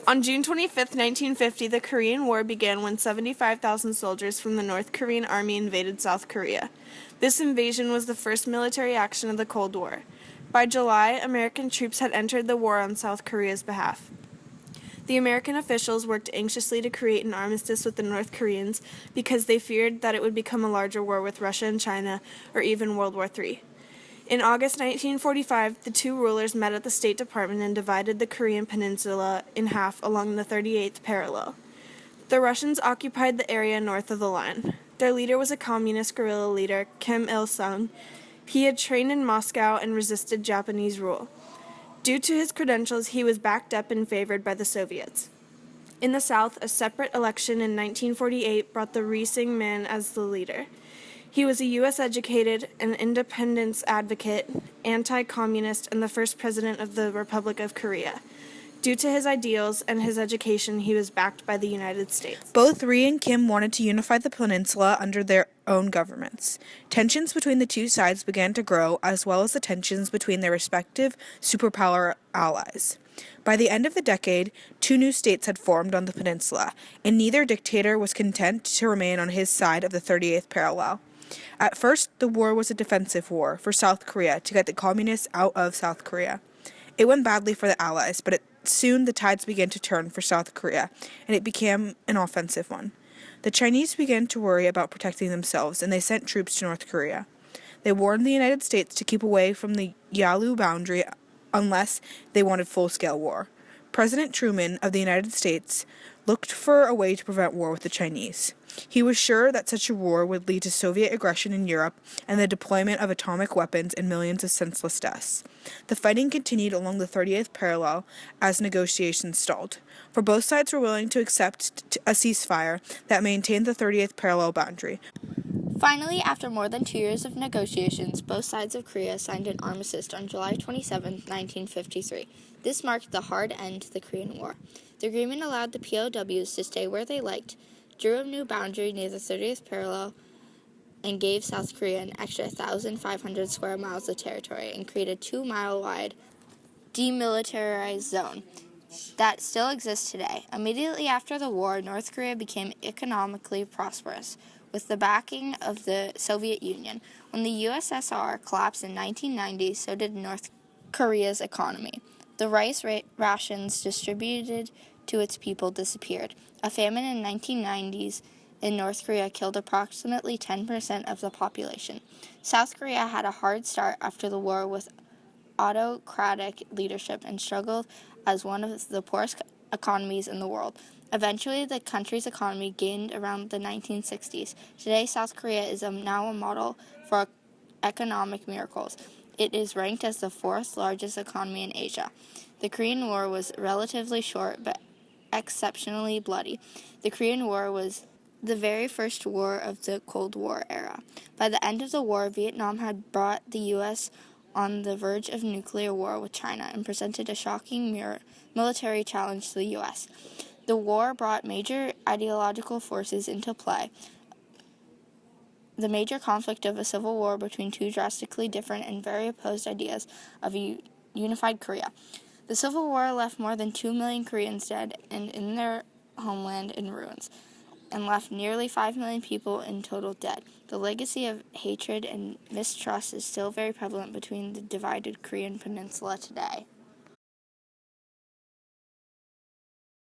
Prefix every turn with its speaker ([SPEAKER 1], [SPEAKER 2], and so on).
[SPEAKER 1] On June 25, 1950, the Korean War began when 75,000 soldiers from the North Korean Army invaded South Korea. This invasion was the first military action of the Cold War. By July, American troops had entered the war on South Korea's behalf. The American officials worked anxiously to create an armistice with the North Koreans because they feared that it would become a larger war with Russia and China, or even World War III. In August 1945, the two rulers met at the State Department and divided the Korean peninsula in half along the 38th parallel. The Russians occupied the area north of the line. Their leader was a communist guerrilla leader, Kim Il-sung. He had trained in Moscow and resisted Japanese rule. Due to his credentials, he was backed up and favored by the Soviets. In the South, a separate election in 1948 brought the Rhee Sing-man as the leader. He was a U.S.-educated, an independence advocate, anti-communist, and the first president of the Republic of Korea. Due to his ideals and his education, he was backed by the United States.
[SPEAKER 2] Both Rhee and Kim wanted to unify the peninsula under their own governments. Tensions between the two sides began to grow, as well as the tensions between their respective superpower allies. By the end of the decade, two new states had formed on the peninsula, and neither dictator was content to remain on his side of the 38th parallel. At first, the war was a defensive war for South Korea to get the communists out of South Korea. It went badly for the Allies, but soon the tides began to turn for South Korea, and it became an offensive one. The Chinese began to worry about protecting themselves, and they sent troops to North Korea. They warned the United States to keep away from the Yalu boundary unless they wanted full-scale war. President Truman of the United States looked for a way to prevent war with the Chinese. He was sure that such a war would lead to Soviet aggression in Europe and the deployment of atomic weapons and millions of senseless deaths. The fighting continued along the 30th parallel as negotiations stalled, for both sides were willing to accept a ceasefire that maintained the 30th parallel boundary.
[SPEAKER 3] Finally, after more than 2 years of negotiations, both sides of Korea signed an armistice on July 27, 1953. This marked the hard end to the Korean War. The agreement allowed the POWs to stay where they liked, drew a new boundary near the 30th parallel, and gave South Korea an extra 1,500 square miles of territory and created a 2-mile-wide demilitarized zone that still exists today. Immediately after the war, North Korea became economically prosperous, with the backing of the Soviet Union. When the USSR collapsed in 1990, so did North Korea's economy. The rice rations distributed to its people disappeared. A famine in the 1990s in North Korea killed approximately 10% of the population. South Korea had a hard start after the war with autocratic leadership and struggled as one of the poorest economies in the world. Eventually, the country's economy gained around the 1960s. Today, South Korea is now a model for economic miracles. It is ranked as the fourth largest economy in Asia. The Korean War was relatively short but exceptionally bloody. The Korean War was the very first war of the Cold War era. By the end of the war, Vietnam had brought the U.S. on the verge of nuclear war with China and presented a shocking military challenge to the U.S. The war brought major ideological forces into play. The major conflict of a civil war between two drastically different and very opposed ideas of a unified Korea. The Civil War left more than 2 million Koreans dead and in their homeland in ruins, and left nearly 5 million people in total dead. The legacy of hatred and mistrust is still very prevalent between the divided Korean peninsula today.